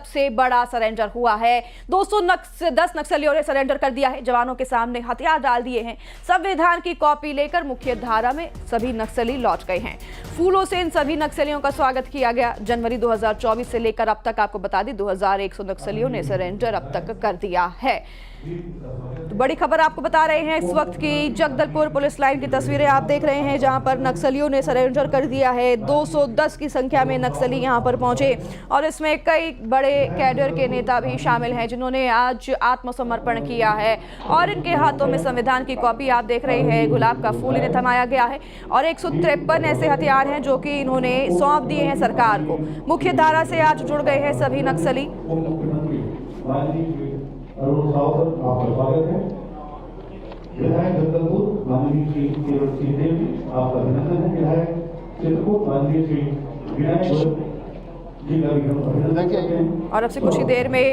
सबसे बड़ा सरेंडर हुआ है। 210 नक्सलियों ने सरेंडर कर दिया है, जवानों के सामने हथियार डाल दिए हैं। संविधान की कॉपी लेकर मुख्य धारा में सभी नक्सली लौट गए हैं। फूलों से इन सभी नक्सलियों का स्वागत किया गया। जनवरी 2024 से लेकर अब तक आपको बता दें 2100 नक्सलियों ने सरेंडर अब तक कर दिया है। तो बड़ी खबर आपको बता रहे हैं इस वक्त की जगदलपुर पुलिस लाइन की तस्वीरें आप देख रहे हैं, जहां पर नक्सलियों ने सरेंडर कर दिया है। 210 की संख्या में नक्सली यहां पर पहुंचे और इसमें कई बड़े कैडर के नेता भी शामिल हैं, जिन्होंने आज आत्मसमर्पण किया है। और इनके हाथों में संविधान की कॉपी आप देख रहे हैं, गुलाब का फूल इन्हें थमाया गया है और 153 ऐसे हथियार हैं जो कि इन्होंने सौंप दिए हैं सरकार को। मुख्य धारा से आज जुड़ गए हैं सभी नक्सली। आपका स्वागत है। विधायक जगदलपुर माननीय श्री केवल सिंह देव जी, आपका अभिनंदन है। विधायक चित्रकूट माननीय श्री विनायक जी का भी हम अभिनंदन करते हैं। और अब से कुछ ही देर में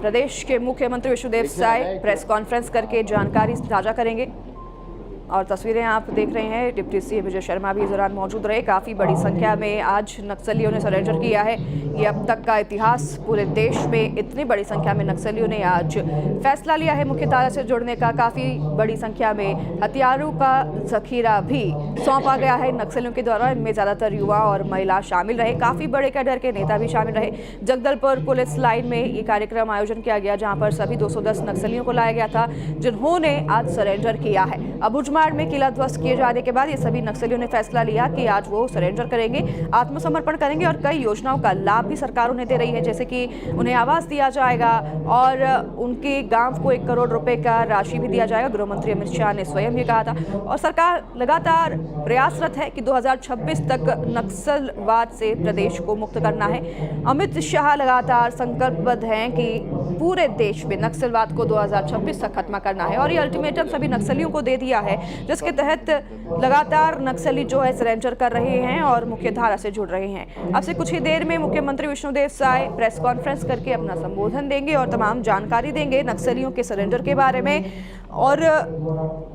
प्रदेश के मुख्यमंत्री विष्णुदेव साय प्रेस कॉन्फ्रेंस करके जानकारी साझा करेंगे। और तस्वीरें आप देख रहे हैं, डिप्टी सीएम विजय शर्मा भी इस दौरान मौजूद रहे। काफ़ी बड़ी संख्या में आज नक्सलियों ने सरेंडर किया है। ये अब तक का इतिहास, पूरे देश में इतनी बड़ी संख्या में नक्सलियों ने आज फैसला लिया है मुख्यधारा से जुड़ने का। काफ़ी बड़ी संख्या में हथियारों का जखीरा भी सौंपा गया है नक्सलियों के द्वारा। इनमें ज़्यादातर युवा और महिला शामिल रहे, काफ़ी बड़े कैडर के नेता भी शामिल रहे। जगदलपुर पुलिस लाइन में ये कार्यक्रम आयोजन किया गया, जहाँ पर सभी 210 नक्सलियों को लाया गया था, जिन्होंने आज सरेंडर किया है। अब में किला ध्वस्त किए जाने के बाद ये सभी नक्सलियों ने फैसला लिया कि आज वो सरेंडर करेंगे, आत्मसमर्पण करेंगे और कई योजनाओं का लाभ भी सरकार उन्हें दे रही है, जैसे कि उन्हें आवास दिया जाएगा और उनके गांव को 1 करोड़ रुपए का राशि भी दिया जाएगा। गृह मंत्री अमित शाह ने स्वयं ये कहा था। और सरकार लगातार प्रयासरत है कि 2026 तक नक्सलवाद से प्रदेश को मुक्त करना है। अमित शाह लगातार संकल्पबद्ध हैं कि पूरे देश में नक्सलवाद को 2026 तक खत्म करना है और ये अल्टीमेटम सभी नक्सलियों को दे दिया है, जिसके तहत लगातार नक्सली जो है सरेंडर कर रहे हैं और मुख्य धारा से जुड़ रहे हैं। अब से कुछ ही देर में मुख्यमंत्री विष्णुदेव साय प्रेस कॉन्फ्रेंस करके अपना संबोधन देंगे और तमाम जानकारी देंगे नक्सलियों के सरेंडर के बारे में। और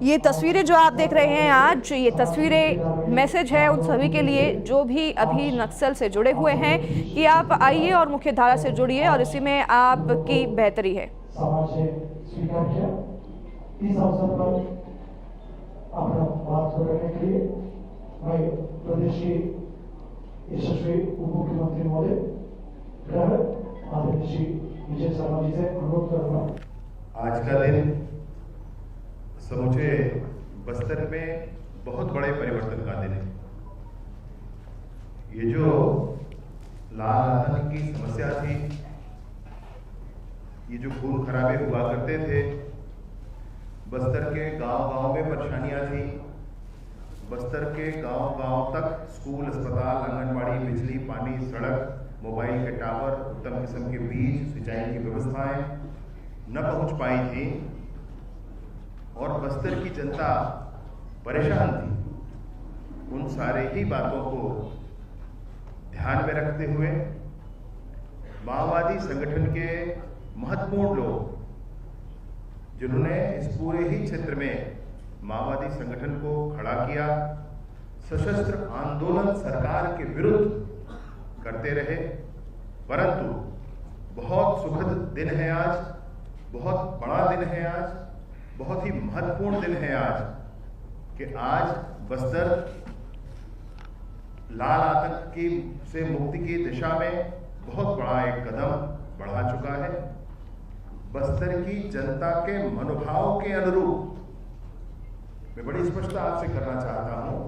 ये तस्वीरें जो आप देख रहे हैं आज, ये तस्वीरें मैसेज है उन सभी के लिए जो भी अभी नक्सल से जुड़े हुए हैं कि आप आइए और मुख्य धारा से जुड़िए और इसी में आपकी बेहतरी है। इस अवसर पर अपना बात करने के लिए मैं प्रदेश के यशस्वी उप मुख्यमंत्री महोदय गृह आदरणीय श्री विजय शर्मा जी से अनुरोध करूंगा। आज का दिन समूचे बस्तर में बहुत बड़े परिवर्तन का दिन है। ये जो लाल आतंक की समस्या थी, ये जो खून खराबे हुआ करते थे, बस्तर के गांव-गांव में परेशानियां थी। बस्तर के गांव-गांव तक स्कूल, अस्पताल, आंगनबाड़ी, बिजली, पानी, सड़क, मोबाइल के टावर, उत्तम किस्म के बीज, सिंचाई की व्यवस्थाएं न पहुंच पाई थी और बस्तर की जनता परेशान थी। उन सारे ही बातों को ध्यान में रखते हुए माओवादी संगठन के महत्वपूर्ण लोग, जिन्होंने इस पूरे ही क्षेत्र में माओवादी संगठन को खड़ा किया, सशस्त्र आंदोलन सरकार के विरुद्ध करते रहे। परंतु बहुत सुखद दिन है आज, बहुत बड़ा दिन है आज, बहुत ही महत्वपूर्ण दिन है आज कि आज बस्तर लाल आतंक की से मुक्ति की दिशा में बहुत बड़ा एक कदम बढ़ा चुका है। बस्तर की जनता के मनोभाव के अनुरूप मैं बड़ी स्पष्टता आपसे करना चाहता हूं,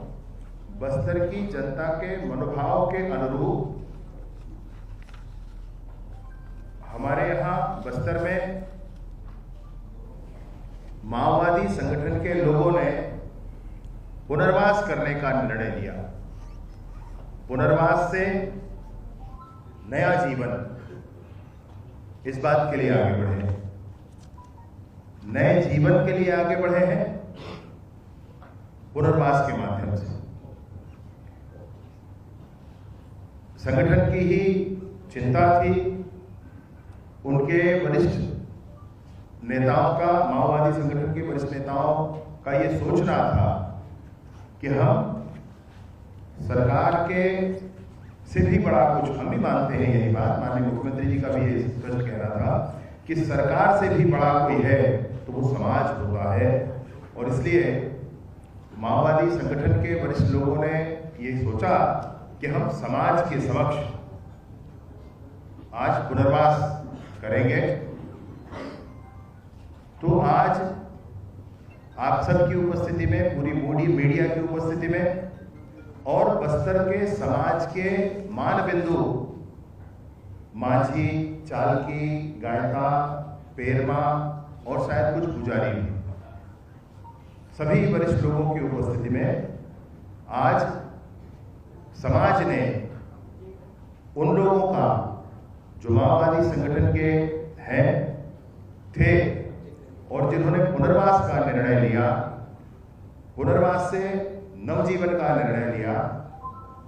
बस्तर की जनता के मनोभाव के अनुरूप हमारे यहां बस्तर में माओवादी संगठन के लोगों ने पुनर्वास करने का निर्णय लिया। पुनर्वास से नया जीवन, इस बात के लिए आगे बढ़े हैं, नए जीवन के लिए आगे बढ़े हैं पुनर्वास के माध्यम से। संगठन की ही चिंता थी, उनके वरिष्ठ नेताओं का, माओवादी संगठन के वरिष्ठ नेताओं का ये सोचना था कि हम सरकार के से भी बड़ा कुछ, हम भी मानते हैं यही बात, माननीय मुख्यमंत्री जी का कि सरकार से भी बड़ा कोई है तो वो समाज होता है। और इसलिए माओवादी संगठन के वरिष्ठ लोगों ने ये सोचा कि हम समाज के समक्ष आज पुनर्वास करेंगे। तो आज आप सबकी उपस्थिति में, पूरी मोदी मीडिया की उपस्थिति में और बस्तर के समाज के मानबिंदु माझी, चालकी, गायता, पेरमा और शायद कुछ पुजारी भी, सभी वरिष्ठ लोगों की उपस्थिति में आज समाज ने उन लोगों का जो माओवादी संगठन के हैं थे और जिन्होंने पुनर्वास का निर्णय लिया, पुनर्वास से नवजीवन का निर्णय लिया,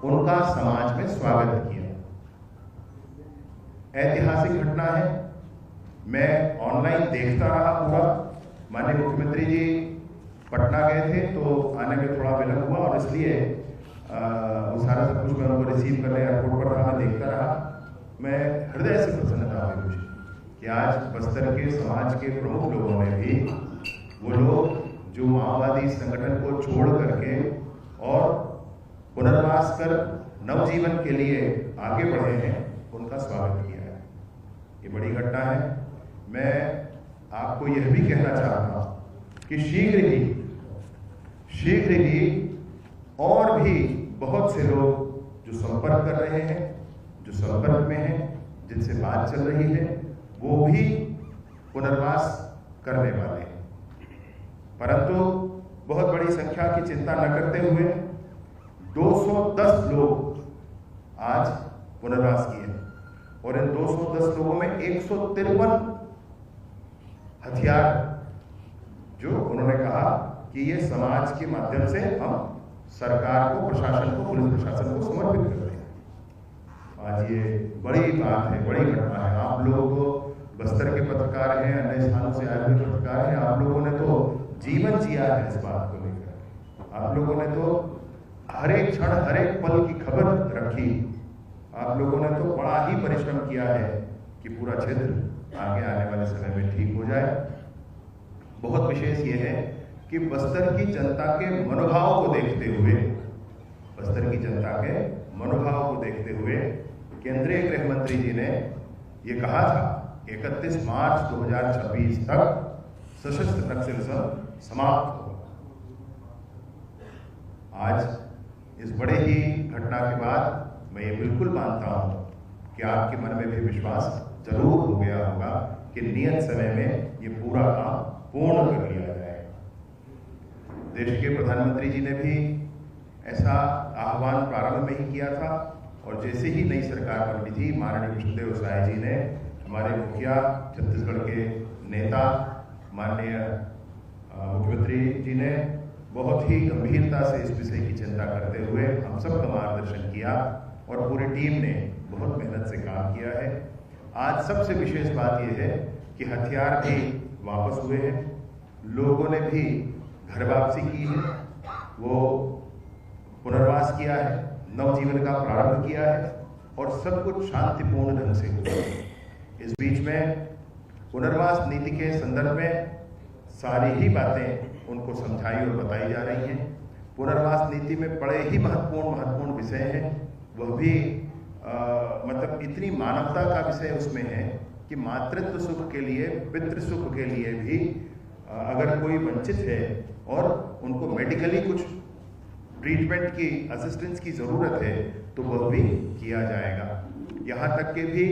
उनका समाज में स्वागत किया। ऐतिहासिक घटना है। मैं ऑनलाइन देखता रहा पूरा। माननीय मुख्यमंत्री जी पटना गए थे तो आने में थोड़ा विलंब हुआ और इसलिए वो सारा सब कुछ मैं उनको रिसीव करने एयरपोर्ट पर रहा, मैं देखता रहा। मैं हृदय से प्रसन्नता हुई मुझे कि आज बस्तर के समाज के प्रमुख लोगों ने भी, वो लोग जो माओवादी संगठन को छोड़ करके और पुनर्वास कर नवजीवन के लिए आगे बढ़े हैं, उनका स्वागत किया है। ये बड़ी घटना है। मैं आपको यह भी कहना चाहता हूं कि शीघ्र ही और भी बहुत से लोग जो संपर्क कर रहे हैं, जो संपर्क में हैं, जिनसे बात चल रही है, वो भी पुनर्वास करने वाले हैं। परंतु बहुत बड़ी संख्या की चिंता न करते हुए 210 लोग आज पुनर्वास किए और इन 210 लोगों में 153 हथियार जो उन्होंने कहा कि ये समाज के माध्यम से हम सरकार को, प्रशासन को, पुलिस प्रशासन को समर्पित करते हैं। आज ये बड़ी बात है, बड़ी घटना है। आप लोग तो बस्तर के पत्रकार हैं, अन्य स्थानों से आए हुए पत्रकार हैं, आप लोगों ने तो जीवन जिया है इस बात को लेकर। आप लोगों ने तो हर एक क्षण, हर एक पल की खबर रखी। आप लोगों ने तो बड़ा ही परिश्रम किया है कि पूरा क्षेत्र आगे आने वाले समय में ठीक हो जाए। बहुत विशेष ये है कि बस्तर की जनता के मनोभाव को देखते हुए, बस्तर की जनता के मनोभाव को देखते हुए केंद्रीय गृह मंत्री जी ने ये कहा था 31 मार्च 2026 तक सशस्त्र नक्सलिज्म समाप्त होगा। आज इस बड़े ही घटना के बाद मैं ये बिल्कुल मानता हूं कि आपके मन में भी विश्वास जरूर हो गया होगा कि नियत समय में ये पूरा काम पूर्ण कर लिया जाएगा। देश के प्रधानमंत्री जी ने भी ऐसा आह्वान प्रारंभ में ही किया था और जैसे ही नई सरकार बनी थी, माननीय विष्णुदेव साय जी ने, हमारे मुखिया, छत्तीसगढ़ के नेता, माननीय मुख्यमंत्री जी ने बहुत ही गंभीरता से इस विषय की चिंता करते हुए हम सबका मार्गदर्शन किया और पूरी टीम ने बहुत मेहनत से काम किया है। आज सबसे विशेष बात यह है कि हथियार भी वापस हुए हैं, लोगों ने भी घर वापसी की है, वो पुनर्वास किया है, नवजीवन का प्रारंभ किया है और सब कुछ शांतिपूर्ण ढंग से हुआ है। इस बीच में पुनर्वास नीति के संदर्भ में सारी ही बातें उनको समझाई और बताई जा रही हैं। पुनर्वास नीति में बड़े ही महत्वपूर्ण विषय हैं। वह भी मतलब इतनी मानवता का विषय उसमें है कि मातृत्व सुख के लिए, पितृ सुख के लिए भी अगर कोई वंचित है और उनको मेडिकली कुछ ट्रीटमेंट की, असिस्टेंस की ज़रूरत है तो वह भी किया जाएगा। यहाँ तक के भी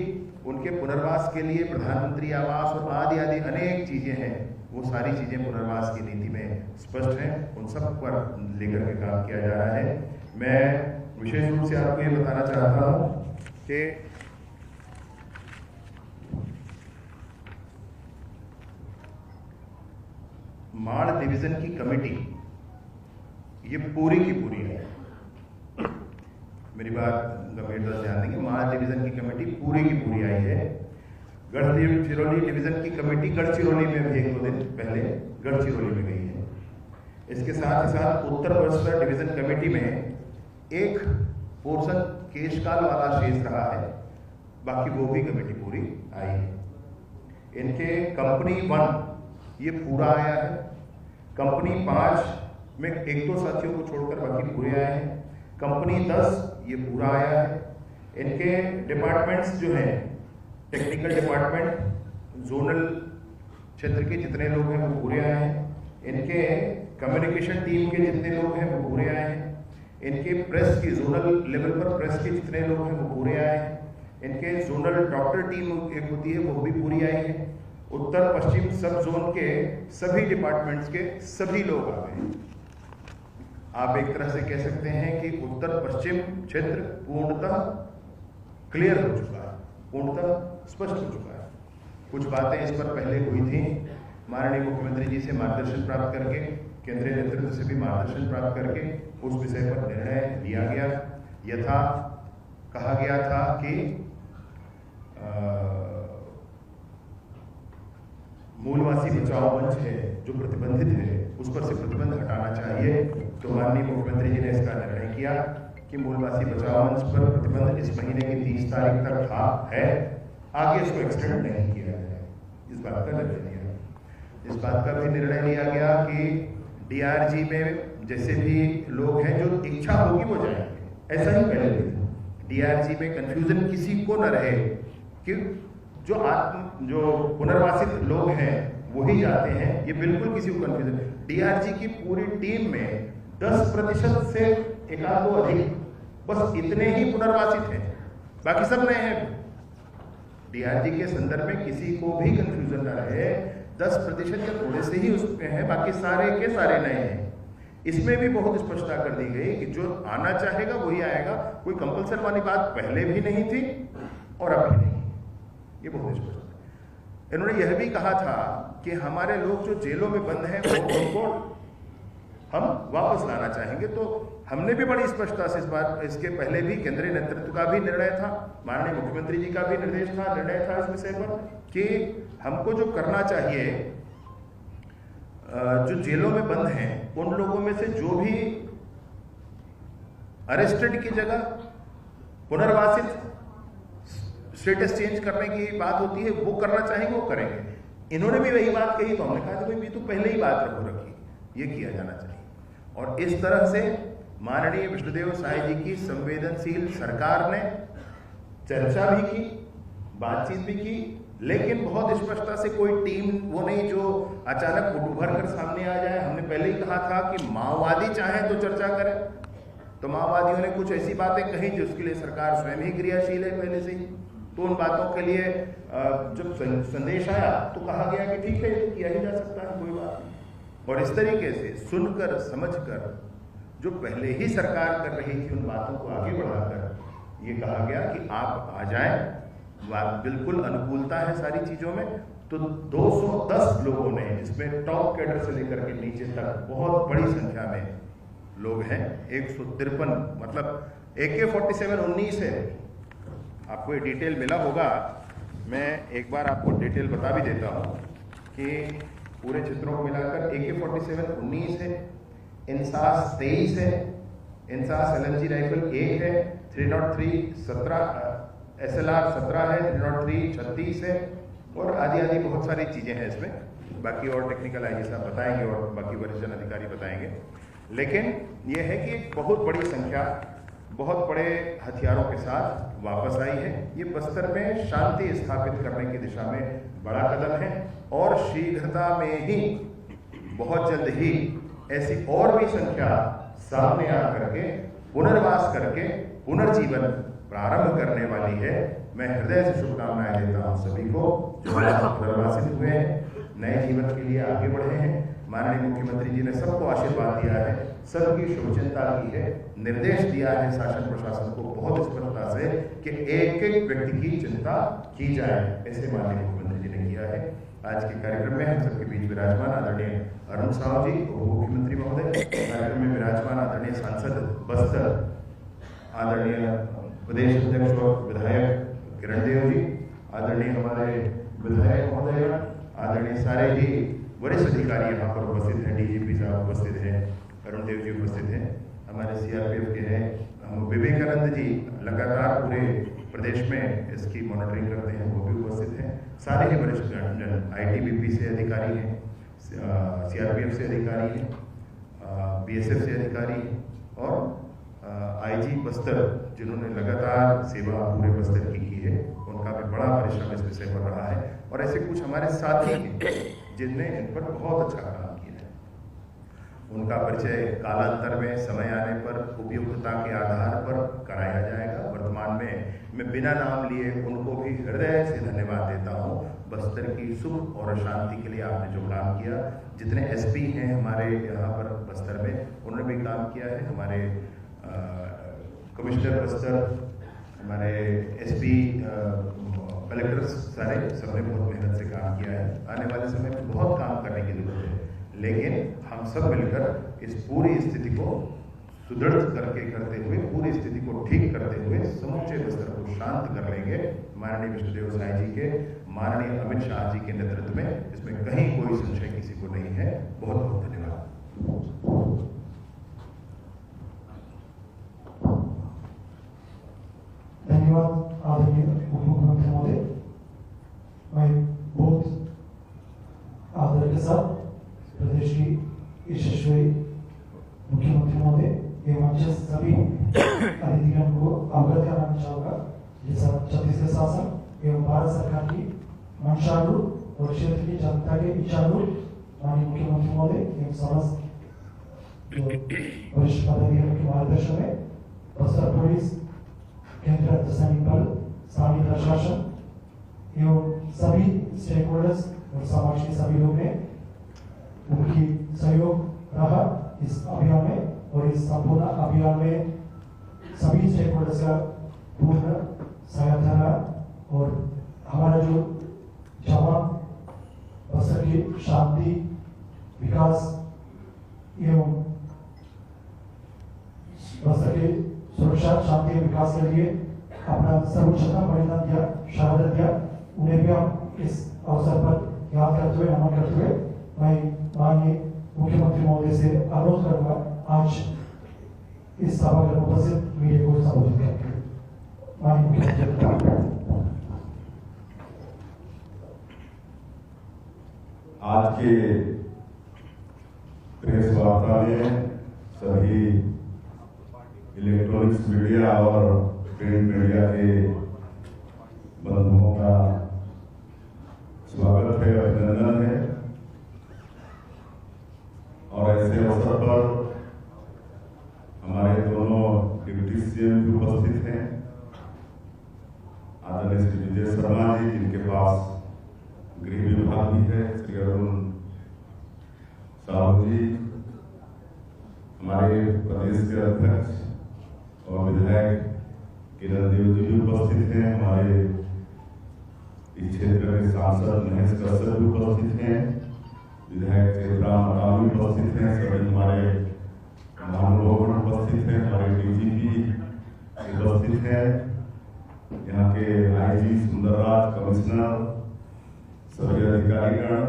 उनके पुनर्वास के लिए प्रधानमंत्री आवास और आदि अनेक चीज़ें हैं, वो सारी चीज़ें पुनर्वास की नीति में स्पष्ट हैं। उन सब पर लेकर के काम किया जा रहा है। मैं विशेष रूप से आपको ये बताना चाहता हूँ कि माड़ डिवीजन की कमेटी ये पूरी की पूरी है, मेरी बात गंभीरता से ध्यान देंगे। माड़ डिवीजन की कमेटी पूरी की पूरी आई है। गढ़चिरौली डिवीजन की कमेटी गढ़चिरौली में भी 1-2 दिन पहले गढ़चिरौली में गई है। इसके साथ ही साथ उत्तर बस्तर डिवीजन कमेटी में एक पोर्शन केशकाल वाला शेष रहा है, बाकी वो भी कमेटी पूरी आई है। इनके कंपनी 1 ये पूरा आया है, कंपनी 5 में 1-2 साथियों को छोड़कर बाकी पूरे आए हैं, कंपनी 10 ये पूरा आया है। इनके डिपार्टमेंट्स जो हैं, टेक्निकल डिपार्टमेंट, जोनल क्षेत्र के जितने लोग हैं वो पूरे आए हैं, इनके कम्युनिकेशन टीम के जितने लोग हैं वो पूरे आए हैं, इनके प्रेस की जोनल लेवल पर प्रेस के जितने लोग हैं वो पूरे आए हैं, इनके जोनल डॉक्टर टीम एक होती है वो भी पूरी आई है, उत्तर पश्चिम सब जोन के सभी डिपार्टमेंट्स के सभी लोग आ गए। आप एक तरह से कह सकते हैं कि उत्तर पश्चिम क्षेत्र पूर्णतः क्लियर हो चुका है, पूर्णतः स्पष्ट हो चुका है। कुछ बातें इस पर पहले हुई थी, माननीय मुख्यमंत्री जी से मार्गदर्शन प्राप्त करके, केंद्रीय नेतृत्व से भी मार्गदर्शन प्राप्त करके उस विषय पर निर्णय लिया गया। यथा कहा गया था कि मूलवासी बचाओ मंच है जो प्रतिबंधित है उस पर से प्रतिबंध हटाना चाहिए, तो माननीय मुख्यमंत्री जी ने इसका निर्णय किया कि मूलवासी बचाओ मंच पर प्रतिबंध इस महीने की 30 तारीख तक था है, आगे इसको एक्सटेंड नहीं किया जाए, इस बात का निर्णय लिया। इस बात का भी निर्णय लिया गया कि डीआरजी में जैसे भी लोग हैं जो इच्छा होगी वो जाएंगे, ऐसा ही पहले भी था। डीआरजी में कंफ्यूजन किसी को न रहे कि जो पुनर्वासित लोग हैं वही जाते हैं, ये बिल्कुल किसी को कंफ्यूजन। डीआरजी की पूरी टीम में 10% से 1-2 अधिक, बस इतने ही पुनर्वासित हैं, बाकी सब नए हैं। डीआरजी के संदर्भ में किसी को भी कंफ्यूजन न रहे, 10% या थोड़े से ही उसमें है, बाकी सारे के सारे नए हैं। इसमें भी बहुत स्पष्टता कर दी गई कि जो आना चाहेगा वही आएगा, कोई कंपल्सन वाली बात पहले भी नहीं थी और अब भी नहीं, ये बहुत स्पष्ट है। इन्होंने यह भी कहा था कि हमारे लोग जो जेलों में बंद हैं उनको हम वापस लाना चाहेंगे, तो हमने भी बड़ी स्पष्टता से इस बार, इसके पहले भी केंद्रीय नेतृत्व का भी निर्णय था, माननीय मुख्यमंत्री जी का भी निर्देश था, निर्णय था इस विषय पर कि हमको जो करना चाहिए, जो जेलों में बंद हैं उन लोगों में से जो भी अरेस्टेड की जगह पुनर्वासित स्टेटस चेंज करने की बात होती है वो करना चाहेंगे वो करेंगे। इन्होंने भी वही बात कही, तो हमने कहा कि भाई ये तो पहले ही बात रखो रखी, ये किया जाना चाहिए। और इस तरह से माननीय विष्णुदेव साय जी की संवेदनशील सरकार ने चर्चा भी की, बातचीत भी की, लेकिन बहुत स्पष्टता से कोई टीम वो नहीं जो अचानक उभर कर सामने आ जाए। हमने पहले ही कहा था कि माओवादी चाहे तो चर्चा करें, तो माओवादियों ने कुछ ऐसी बातें कही जिसके लिए सरकार स्वयं ही क्रियाशील है पहले से ही, तो उन बातों के लिए जब संदेश आया तो कहा गया कि ठीक है ये किया ही जा सकता है, कोई बात नहीं। और इस तरीके से सुनकर समझकर जो पहले ही सरकार कर रही थी उन बातों को आगे बढ़ाकर ये कहा गया कि आप आ जाएं, बिल्कुल अनुकूलता है सारी चीजों में। तो 210 लोगों ने, इसमें टॉप कैडर से लेकर के नीचे तक बहुत बड़ी संख्या में लोग हैं, 153, मतलब AK-47 19 है। आपको ये डिटेल मिला होगा, मैं एक बार आपको डिटेल बता भी देता हूँ कि पूरे चित्रों को मिलाकर AK-47 19 है, इंसास 23 है, इंसास LMG राइफल 1 है, 303 17, SLR 17 है, 303 36 है, और आदि आदि बहुत सारी चीज़ें हैं इसमें। बाकी और टेक्निकल आईजी साहब बताएंगे और बाकी वरिष्ठ अधिकारी बताएंगे। लेकिन यह है कि बहुत बड़ी संख्या बहुत बड़े हथियारों के साथ वापस आई है। ये बस्तर में शांति स्थापित करने की दिशा में बड़ा कदम है और शीघ्रता में ही, बहुत जल्द ही ऐसी और भी संख्या सामने आकर के पुनर्वास करके पुनर्जीवन प्रारंभ करने वाली है। मैं हृदय से शुभकामनाएं देता हूं सभी को जो पुनर्वासित हुए हैं, नए जीवन के लिए आगे बढ़े हैं। माननीय मुख्यमंत्री जी ने सबको आशीर्वाद दिया है, सबकी शुभचिंता की है, निर्देश दिया है शासन प्रशासन को बहुत स्पष्टता से कि एक एक व्यक्ति की चिंता की जाए, ऐसे माननीय मुख्यमंत्री जी ने किया है। आज के कार्यक्रम में हम सबके बीच विराजमान आदरणीय अरुण साहू जी, उप मुख्यमंत्री महोदय, कार्यक्रम में विराजमान आदरणीय सांसद बस्तर आदरणीय प्रदेश अध्यक्ष और विधायक किरण देव जी, आदरणीय हमारे विधायक महोदय, आदरणीय सारे जी वरिष्ठ अधिकारी यहाँ पर उपस्थित हैं, DGP साहब उपस्थित हैं, अरुण देव जी उपस्थित हैं, हमारे CRPF के हैं, विवेकानंद जी लगातार पूरे प्रदेश में इसकी मॉनिटरिंग करते हैं, वो भी उपस्थित हैं। सारे ही वरिष्ठ जन ITBP से अधिकारी हैं, CRPF से अधिकारी हैं, BSF से अधिकारी हैं और IG बस्तर जिन्होंने लगातार सेवा पूरे बस्तर की है, उनका भी बड़ा परिश्रम इस विषय पर रहा है। और ऐसे कुछ हमारे साथी हैं जिनने इन पर बहुत अच्छा काम किया है। उनका परिचय कालांतर में समय आने पर उपयुक्तता के आधार पर कराया जाएगा। वर्तमान में मैं बिना नाम लिए उनको भी हृदय से धन्यवाद देता हूँ। बस्तर की सुख और शांति के लिए आपने जो काम किया, जितने SP हैं हमारे यहाँ पर बस्तर में, उन्होंने भी काम किया है। हमारे कमिश्नर बस्तर, हमारे SP, कलेक्टर्स सारे सबने बहुत मेहनत से काम किया है। आने वाले समय में बहुत काम करने की जरूरत है, लेकिन हम सब मिलकर इस पूरी स्थिति को सुदृढ़ करते हुए, पूरी स्थिति को ठीक करते हुए समूचे बस्तर को शांत कर लेंगे। माननीय विष्णुदेव साई जी के, माननीय अमित शाह जी के नेतृत्व में इसमें कहीं कोई संशय किसी को नहीं है। बहुत बहुत धन्यवाद। धन्यवाद आदरणीय उप मुख्यमंत्री महोदय। मैं बहुत आदर के साथ प्रदेश की यशस्वी मुख्यमंत्री महोदय एवं मंच सभी अधिकारियों को अवगत कराना चाहूँगा। जैसा छत्तीसगढ़ शासन एवं भारत सरकार की मंशालु और क्षेत्र की जनता के इच्छालु माननीय मुख्यमंत्री महोदय एवं समस्त वरिष्ठ पदाधिकारियों के मार्गदर्शन में बस्तर पुलिस, केंद्रीय अर्धसैनिक बल, स्थानीय प्रशासन एवं सभी स्टेक होल्डर्स और समाज के सभी लोग ने उनकी सहयोग रहा इस अभियान में। और इस संपूर्ण अभियान में सभी स्टेक होल्डर्स का पूर्ण सहायता रहा। और हमारा जो जवान बस्तर की शांति, विकास एवं बस्तर की सुरक्षा, शांति और विकास के लिए अपना सर्वोच्चतम बलिदान दिया, शहादत दिया, उन्हें भी हम इस अवसर पर याद करते हुए, नमन करते हुए मैं माननीय मुख्यमंत्री महोदय से अनुरोध करूंगा आज इस सभा में उपस्थित मीडिया को संबोधित करेंगे। माननीय मुख्यमंत्री। आज के प्रेस वार्ता में सभी इलेक्ट्रॉनिक्स मीडिया और प्रिंट मीडिया के बंधुओं का स्वागत है, अभिनंदन है। और ऐसे अवसर पर हमारे दोनों डिप्टी CM भी उपस्थित हैं, आदरणीय श्री विजय शर्मा जी, जिनके पास गृह विभाग भी है, श्री अरुण साहू जी, हमारे प्रदेश के अध्यक्ष और विधायक किरण देव जी भी उपस्थित हैं, हमारे इस क्षेत्र के सांसद महेश कश्यप भी उपस्थित हैं, विधायक चेतराम अटामी उपस्थित हैं, सभी हमारे महानुभाव उपस्थित हैं, हमारे DGP उपस्थित हैं, यहाँ के IG सुंदरराज, कमिश्नर, सभी अधिकारीगण,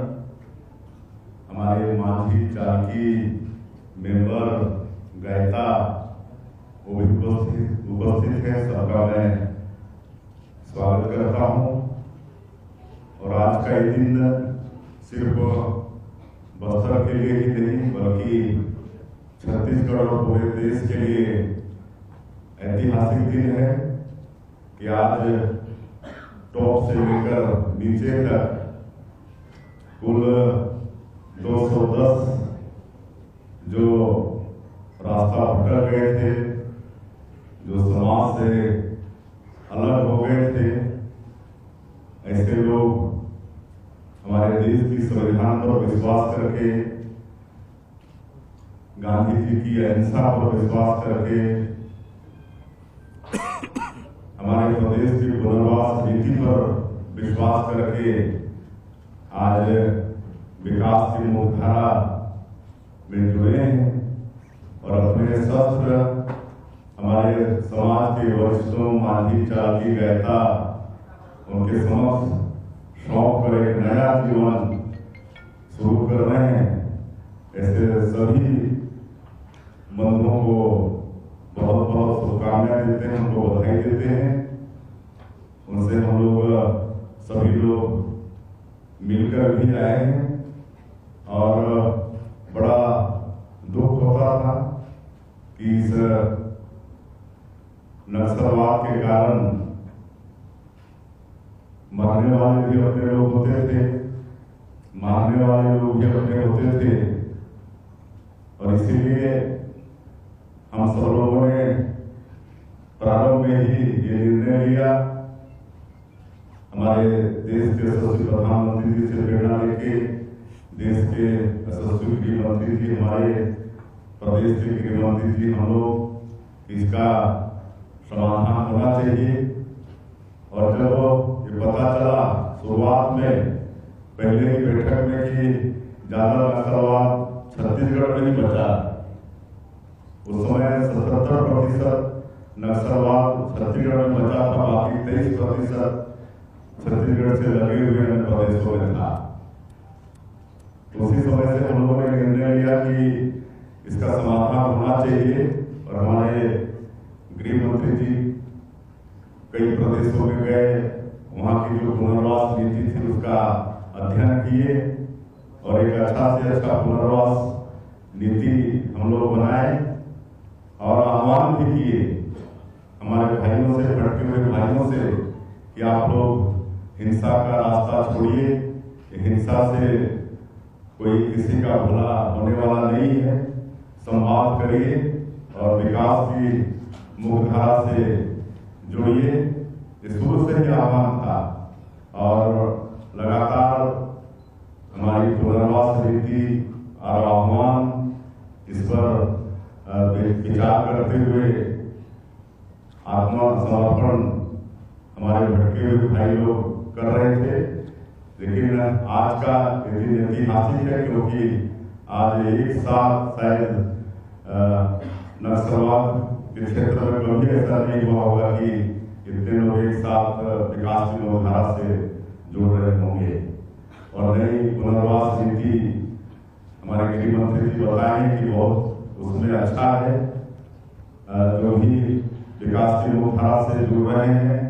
हमारे माझी, चालकी, मेंबर, गायता वो भी उपस्थित है। सबका मैं स्वागत करता हूँ। और आज का ये दिन सिर्फ बस्तर के लिए ही नहीं बल्कि छत्तीसगढ़ और पूरे देश के लिए ऐतिहासिक दिन है कि आज टॉप से लेकर नीचे तक कुल 210 जो रास्ता भटक गए थे, जो समाज से अलग हो गए थे, ऐसे लोग हमारे देश की संविधान पर विश्वास करके, गांधी जी की अहिंसा पर विश्वास करके, हमारे प्रदेश की पुनर्वास नीति पर विश्वास करके आज विकास की मुख्यधारा में जुड़े हैं और अपने शस्त्र हमारे समाज के वरिष्ठों, माझी, चालकी, गायता, उनके समक्ष शौक कर एक नया जीवन शुरू कर रहे हैं। ऐसे सभी बंधुओं को बहुत बहुत शुभकामनाएं देते हैं, उनको बधाई देते हैं। उनसे हम लोग सभी लोग मिलकर भी आए हैं और बड़ा दुख होता था कि इस नक्सलवाद के कारण मरने वाले भी अपने लोग होते थे, मारने वाले लोग भी अपने होते थे। और इसीलिए हम सब लोगों ने प्रारंभ में ही ये निर्णय लिया, हमारे देश के यशस्वी प्रधानमंत्री जी से प्रेरणा लेके, देश के यशस्वी गृह मंत्री जी, हमारे प्रदेश के गृह मंत्री जी, हम लोग इसका समाधान होना चाहिए। और जब ये पता चला शुरुआत में पहले की बैठक में कि ज्यादा नक्सलवाद छत्तीसगढ़ में ही बचा, उस समय 77% नक्सलवाद छत्तीसगढ़ में बचा था, बाकी 23% छत्तीसगढ़ से लगे हुए अन्य प्रदेशों में था। उसी समय से हम लोगों ने निर्णय लिया कि इसका समाधान होना चाहिए और हमारे गृह मंत्री जी कई प्रदेशों में गए, वहाँ की जो पुनर्वास नीति थी उसका अध्ययन किए और एक अच्छा से अच्छा पुनर्वास नीति हम लोग बनाए और आह्वान भी किए हमारे भाइयों से, भटके हुए भाइयों से कि आप लोग हिंसा का रास्ता छोड़िए, हिंसा से कोई किसी का भला होने वाला नहीं है, संवाद करिए और विकास की मुख्यधारा से जुड़िए। शुरू से ही आह्वान था और लगातार हमारी पुनर्वास नीति और आह्वान इस पर विचार करते हुए आत्मसमर्पण हमारे भटके हुए भाई लोग कर रहे थे। लेकिन आज का दिन ऐतिहासिक है क्योंकि आज एक साथ शायद नक्सलवाद के क्षेत्र में कभी ऐसा नहीं हुआ होगा कि इतने लोग एक साथ विकास की मुख्यधारा से जुड़ रहे होंगे। और नई पुनर्वास नीति हमारे गृह मंत्री जी बताएं कि बहुत उसमें अच्छा है, जो भी विकास की मुख्यधारा से जुड़ रहे हैं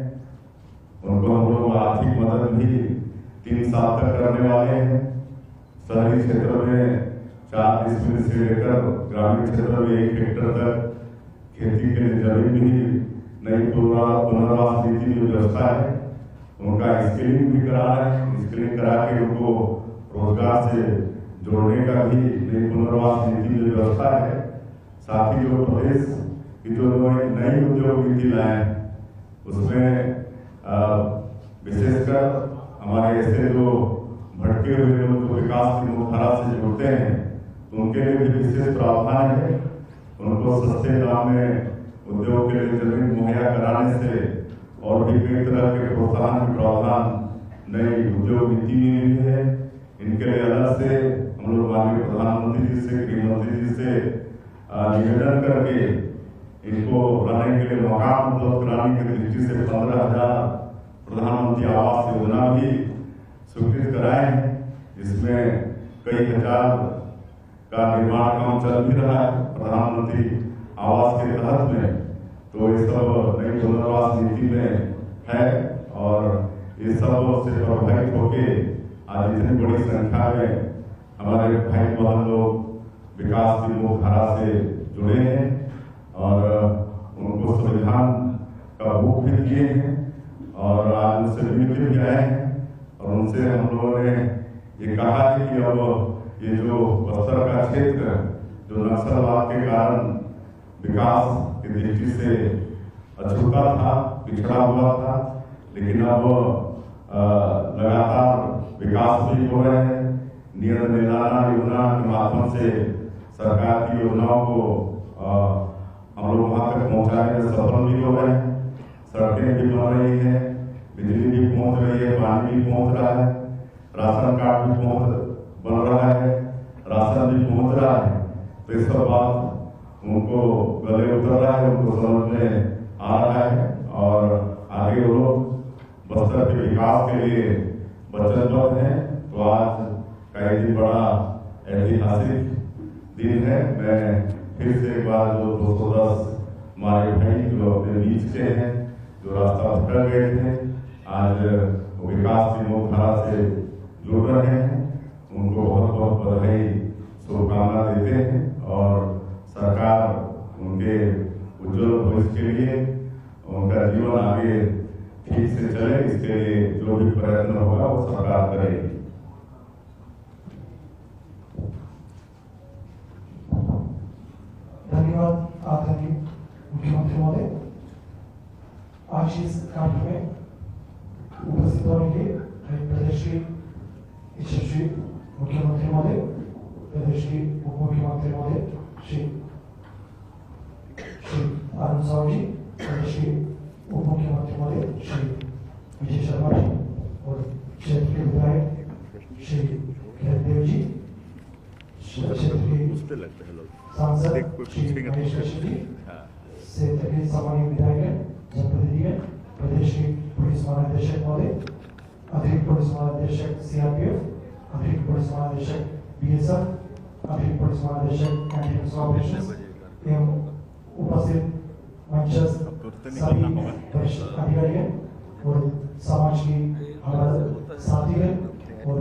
उनको हम लोग आर्थिक मदद भी 3 साल तक करने वाले हैं। शहरी क्षेत्र में 4 डिसमिल से लेकर ग्रामीण क्षेत्र में 1 हेक्टेयर तक खेती के लिए जमीन भी नई पुनर्वास नीति में व्यवस्था है, उनका स्किलिंग भी करा रहे हैं। स्किलिंग करा के उनको रोजगार से जोड़ने का भी नई पुनर्वास नीति में व्यवस्था है। साथ ही जो प्रदेश की जो नई उद्योग नीति लाए उसमें विशेषकर हमारे ऐसे जो भटके हुए लोग जो विकास की मुख्यधारा से जुड़ते हैं उनके लिए भी विशेष प्रावधान है। उनको सस्ते दाम में उद्योग के लिए जमीन मुहैया कराने से और भी कई तरह के प्रोत्साहन प्रावधान नई उद्योग नीति में भी है। इनके लिए अलग से हम लोग माननीय प्रधानमंत्री जी से, गृह मंत्री जी से निवेदन करके इनको रहने के लिए मकान उपलब्ध कराने की दृष्टि से 15,000 प्रधानमंत्री आवास योजना भी स्वीकृत कराए हैं। इसमें कई हजार का निर्माण काम चल भी रहा है प्रधानमंत्री आवास के तहत में। तो ये सब नई पुनर्वास नीति में है और ये सब से प्रभावित होके आज इतनी बड़ी संख्या में हमारे भाई बहन लोग विकास की मुख्यधारा से जुड़े हैं और उनको संविधान का बुक भी दिए हैं और आज उनसे मिलकर भी आए हैं और उनसे हम लोगों ने ये कहा है कि अब ये जो बस्तर का क्षेत्र जो नक्सलवाद के कारण विकास की दृष्टि से अछूता था, पिछड़ा हुआ था, लेकिन अब लगातार विकास भी हो रहे हैं। नियत निलाना योजना के माध्यम से सरकार की योजनाओं को हम लोग वहां तक पहुंचाने में सफल भी हो रहे हैं। सड़कें भी बन रही हैं, बिजली भी पहुंच रही है, पानी भी पहुंच रहा है, राशन कार्ड भी बन रहा है, राशन भी पहुंच रहा है। तो इस सब बात उनको गले उतर रहा है, उनको समझ में आ रहा है और आगे वो लोग बस्तर के विकास के लिए वचनबद्ध हैं। तो आज का ये दिन बड़ा ऐतिहासिक दिन है। मैं फिर से एक बार जो 210 हमारे भाई जो अपने बीच के हैं, जो रास्ता भटक गए थे, आज विकास की मुख्यधारा से जुड़ रहे हैं उनको बहुत बहुत बधाई शुभकामना देते हैं और सरकार उनके उज्जवल भविष्य के लिए उनका जीवन आगे ठीक से चले इसके लिए जो भी प्रयत्न होगा वो सरकार करेगी। धन्यवाद आदरणीय मुख्यमंत्री महोदय। आज इस कार्यक्रम में उपस्थित होने के लिए प्रदेश के यशस्वी मुख्यमंत्री महोदय, प्रदेश के उप मुख्यमंत्री महोदय श्री अरुण साहू जी, प्रदेश के उप मुख्यमंत्री महोदय श्री विजय शर्मा जी और क्षेत्र के विधायक श्री किरण जी, क्षेत्र के सांसद श्री महेश कश्यप जी, क्षेत्र के सामान्य विधायक, जनप्रतिनिधिगण, प्रदेश के पुलिस महानिदेशक महोदय, अतिरिक्त पुलिस महानिदेशक सीआरपीएफ, अतिरिक्त पुलिस महानिदेशक बीएसएफ, अतिरिक्त पुलिस महानिदेशक एंटी ड्रग्स ऑपरेशंस एवं उपस्थित मंचस्थ सभी वरिष्ठ अधिकारीगण और समाज की हमारे साथीगण और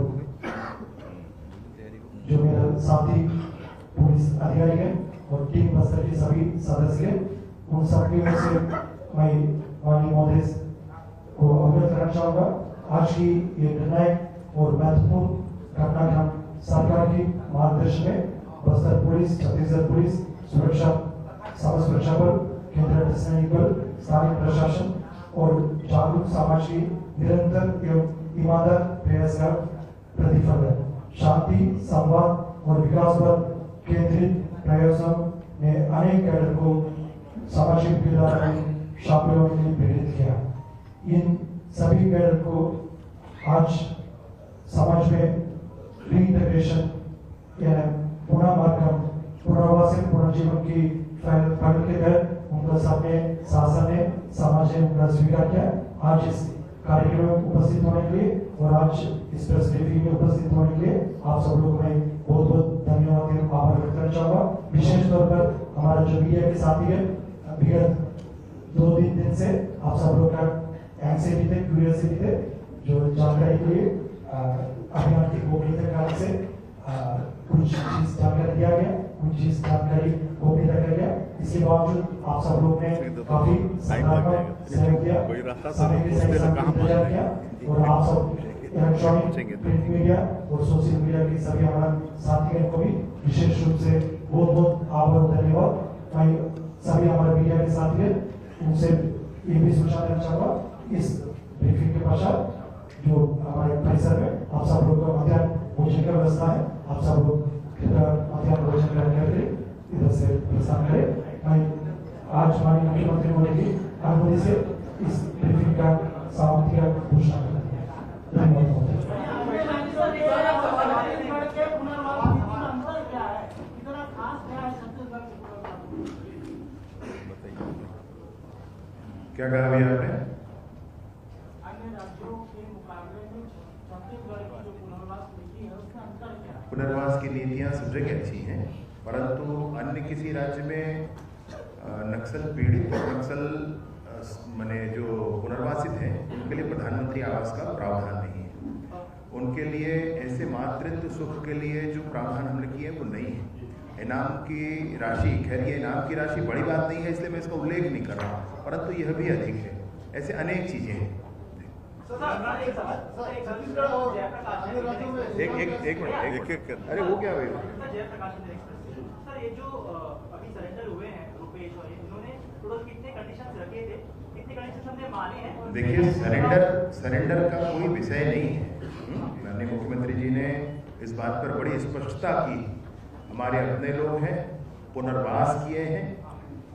जो मेरा साथी पुलिस अधिकारीगण और टीम बस्तर के सभी सदस्य, उन सबकी ओर से मैं माननीय महोदय को अवगत करना चाहूँगा। आज की ये निर्णायक और महत्वपूर्ण घटनाक्रम सरकार की मार्गदर्शन में बस्तर पुलिस, छत्तीसगढ़ पुलिस, सुरक्षा, समाज सुरक्षा बल, केंद्रीय सैनिक बल, स्थानीय प्रशासन और जागरूक समाज की निरंतर एवं ईमानदार प्रयास का प्रतिफल है। शांति, संवाद और विकास पर केंद्रित प्रयासों ने अनेक कैडर को सामाजिक किरदार में शामिल होने के लिए प्रेरित किया। इन सभी कैडर को आज समाज में रीइंटीग्रेशन यानी पुनर्मार्गम, पुनर्वासन, पुनर्जीवन की पहल के तहत उनका सामने शासन ने, समाज ने उनका स्वीकार किया। आज इस कार्यक्रम में उपस्थित होने के लिए और आज इस प्रेस ब्रीफिंग में उपस्थित होने के लिए आप सब लोगों को मैं बहुत बहुत धन्यवाद एवं आभार व्यक्त करना चाहूँगा। विशेष तौर पर हमारा जो मीडिया के साथी है, विगत 2-3 दिन से आप सब लोग का एंग्जाइटी थे, क्यूरियोसिटी थे, जो जानकारी के लिए अभियान की गोपनीयता के कारण से कुछ चीज जानकारी दिया गया, कुछ चीज जानकारी गोपनीयता किया गया। इसके बावजूद आप सब लोग ने काफी सकारात्मक सहयोग दिया, समय के सही इंतजार किया और आप सब इलेक्ट्रॉनिक, प्रिंट मीडिया और सोशल मीडिया के सभी हमारे साथियों को भी विशेष रूप से बहुत बहुत आभार और धन्यवाद। मैं सभी हमारे मीडिया के साथी हैं, उनसे ये भी सूचना देना चाहूँगा, इस ब्रीफिंग के पश्चात जो हमारे परिसर में आप सब लोग का मध्याह्न भोजन का व्यवस्था है, आप सब लोग मध्याह्न भोजन करके इधर से प्रस्थान करें। मैं आज माननीय मुख्यमंत्री महोदय की अनुमति से इस ब्रीफिंग का समाप्ति का घोषणा करता हूं। धन्यवाद। क्या कहा भैया आपने? अन्य राज्यों के मुकाबले में छत्तीसगढ़ की जो पुनर्वास नीति है उसका अंतर क्या है? पुनर्वास की नीतियां सब जगह अच्छी हैं, परंतु अन्य किसी राज्य में नक्सल पीड़ित और नक्सल माने जो पुनर्वासित हैं उनके लिए प्रधानमंत्री आवास का प्रावधान नहीं है। उनके लिए ऐसे मातृत्व सुख के लिए जो प्रावधान हमने किए वो नहीं है। इनाम की राशि, खैर ये इनाम की राशि बड़ी बात नहीं है इसलिए मैं इसका उल्लेख नहीं कर रहा, परंतु यह भी अधिक है। ऐसे अनेक चीजें हैं। एक मिनट, अरे वो क्या भाई? सर ये जो अभी सरेंडर हुए हैं रुपेश और इन्होंने टोटल कितने कंडीशंस रखे थे, कितने कंडीशंस हमने माने हैं? देखिए, सरेंडर का कोई विषय नहीं है। माननीय मुख्यमंत्री जी ने इस बात पर बड़ी स्पष्टता की, हमारे अपने लोग हैं, पुनर्वास किए हैं,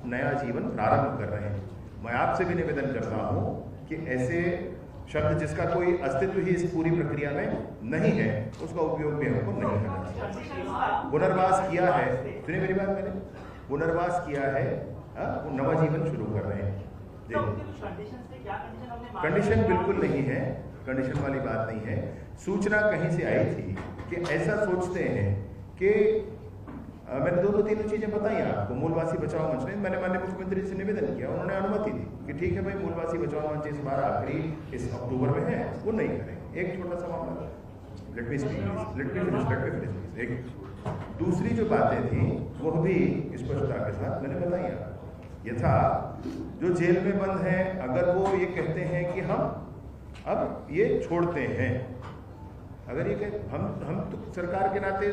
नया जीवन प्रारंभ कर रहे हैं। मैं आपसे भी निवेदन करता हूं कि ऐसे शब्द जिसका कोई अस्तित्व ही इस पूरी प्रक्रिया में नहीं है उसका उपयोग भी हमको नहीं करना चाहिए। पुनर्वास किया है, सुनिए मेरी बात, मैंने पुनर्वास किया है, वो नवा जीवन शुरू कर रहे हैं। कंडीशन बिल्कुल नहीं है, कंडीशन वाली बात नहीं है। सूचना कहीं से आई थी कि ऐसा सोचते हैं कि मैंने दो तीन चीजें बताई आपको। मूलवासी बचाओ मंच ने, मैंने माननीय मुख्यमंत्री से निवेदन किया, उन्होंने अनुमति दी कि ठीक है भाई, मूलवासी बचाओ मंच इस बार आखिरी इस अक्टूबर में है, वो नहीं करेंगे। एक छोटा सा मामला, लेट मी फिनिश। एक दूसरी जो बातें थी वो भी स्पष्टता के साथ मैंने बताई। यथा जो जेल में बंद हैं, अगर वो ये कहते हैं कि हम अब ये छोड़ते हैं, अगर ये कह हम तो सरकार के नाते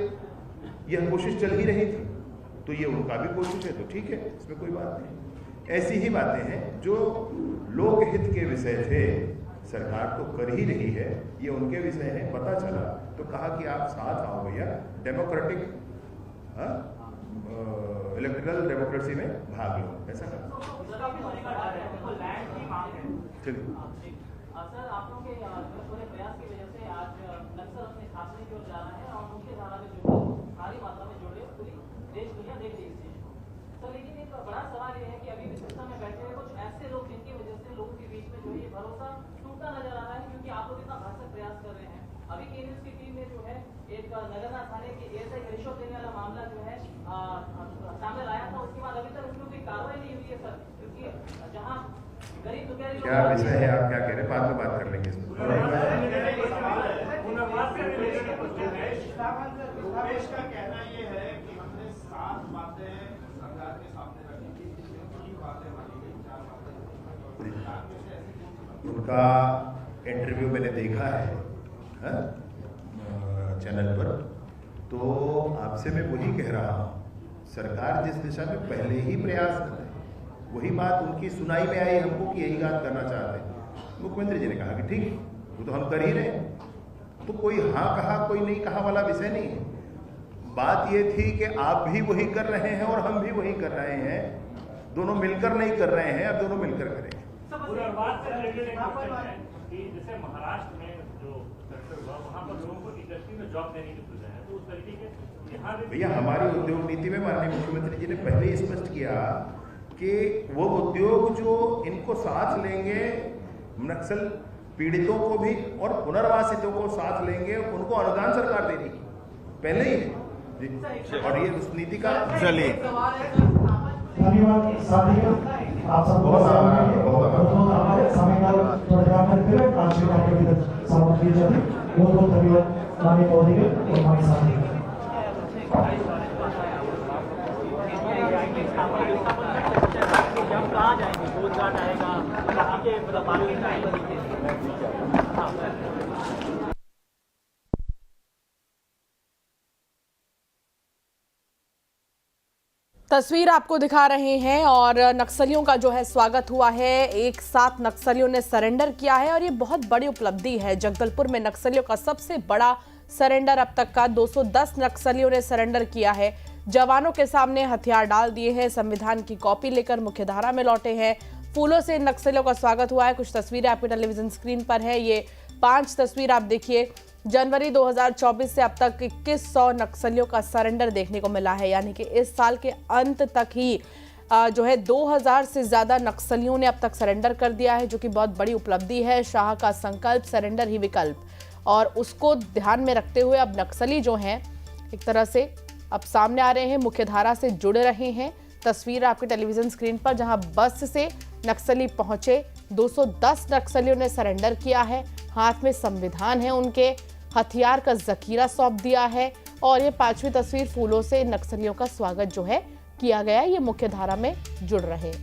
यह कोशिश चल ही रही थी, तो ये उनका भी कोशिश है, तो ठीक है, इसमें कोई बात नहीं। ऐसी ही बातें हैं जो लोकहित के विषय थे, सरकार तो कर ही रही है, ये उनके विषय है, पता चला तो कहा कि आप साथ आओ भैया, डेमोक्रेटिक इलेक्ट्रल डेमोक्रेसी में भाग लो, ऐसा कहा। सर, आप लोगों के पूरे प्रयास की वजह से आज नक्सल अपने शासन की ओर जा रहा है और मुख्य धारा में जो भारी मात्रा में जुड़े पूरी देश दुनिया देख रही है। सर, लेकिन एक बड़ा सवाल ये है कि अभी विधानसभा में बैठे हुए कुछ ऐसे लोग जिनकी वजह से लोगों के बीच में जो ये भरोसा टूटा नजर आ रहा है, क्योंकि आप लोग इतना भरसक प्रयास कर रहे हैं। अभी केंद्र की टीम ने जो है एक नगरनाथ थाने की ऐसे रिश्वत देने वाला मामला जो है सामने लाया था, उसके बाद अभी तक उसमें कोई कार्रवाई नहीं हुई है सर, क्योंकि जहाँ गरीब दुखिया क्या विषय है, आप क्या कह रहे हैं, बाद में बात कर लेंगे इसमें। रुपेश का कहना ये है कि हमने 7 बातें सरकार के सामने रखी थी, जिसमें 3 बातें मानी गई, 4 बातें। उनका इंटरव्यू मैंने देखा है चैनल पर, तो आपसे मैं वही कह रहा हूँ, सरकार जिस दिशा में पहले ही प्रयास कर रही है, वही बात उनकी सुनाई में आई हमको कि यही बात करना चाहते हैं। मुख्यमंत्री जी ने कहा कि ठीक, वो तो हम कर ही रहे हैं, तो कोई हाँ कहा कोई नहीं कहा वाला विषय नहीं है। बात ये थी कि आप भी वही कर रहे हैं और हम भी वही कर रहे हैं, दोनों मिलकर नहीं कर रहे हैं, अब दोनों मिलकर करेंगे। जैसे महाराष्ट्र में जो वहाँ पर लोगों को इंडस्ट्री में जॉब देने की सोचा है, तो उस तरीके के यहाँ भैया हमारी उद्योग नीति में माननीय मुख्यमंत्री जी ने पहले ही स्पष्ट किया कि वो उद्योग जो इनको साथ लेंगे, नक्सल पीड़ितों को भी और पुनर्वासितों को साथ लेंगे, उनको अनुदान सरकार देगी पहले ही है। और ये उस नीति का चलिए धन्यवाद साथियों, आप सबको हमारे समीकरण प्रोग्राम करते हुए आज की कार्यक्रम समाप्त की जाती है। बहुत बहुत धन्यवाद माननीय मोदी के और हमारे साथियों। कहाँ जाएंगे, रोजगार आएगा, कहाँ के मतलब तस्वीर आपको दिखा रहे हैं और नक्सलियों का जो है स्वागत हुआ है। एक साथ नक्सलियों ने सरेंडर किया है और ये बहुत बड़ी उपलब्धि है। जगदलपुर में नक्सलियों का सबसे बड़ा सरेंडर अब तक का 210 नक्सलियों ने सरेंडर किया है। जवानों के सामने हथियार डाल दिए हैं, संविधान की कॉपी लेकर मुख्यधारा में लौटे हैं। फूलों से नक्सलियों का स्वागत हुआ है। कुछ तस्वीरें आपकी टेलीविजन स्क्रीन पर है। ये 5 तस्वीर आप देखिए। जनवरी 2024 से अब तक 2100 नक्सलियों का सरेंडर देखने को मिला है, यानी कि इस साल के अंत तक ही जो है 2000 से ज्यादा नक्सलियों ने अब तक सरेंडर कर दिया है, जो कि बहुत बड़ी उपलब्धि है। शाह का संकल्प सरेंडर ही विकल्प, और उसको ध्यान में रखते हुए अब नक्सली जो हैं एक तरह से अब सामने आ रहे हैं, मुख्यधारा से जुड़ रहे हैं। तस्वीर आपके टेलीविजन स्क्रीन पर, जहां बस से नक्सली पहुंचे। 210 नक्सलियों ने सरेंडर किया है। हाथ में संविधान है उनके, हथियार का जखीरा सौंप दिया है। और ये 5वीं तस्वीर, फूलों से नक्सलियों का स्वागत जो है किया गया। ये मुख्यधारा में जुड़ रहे हैं।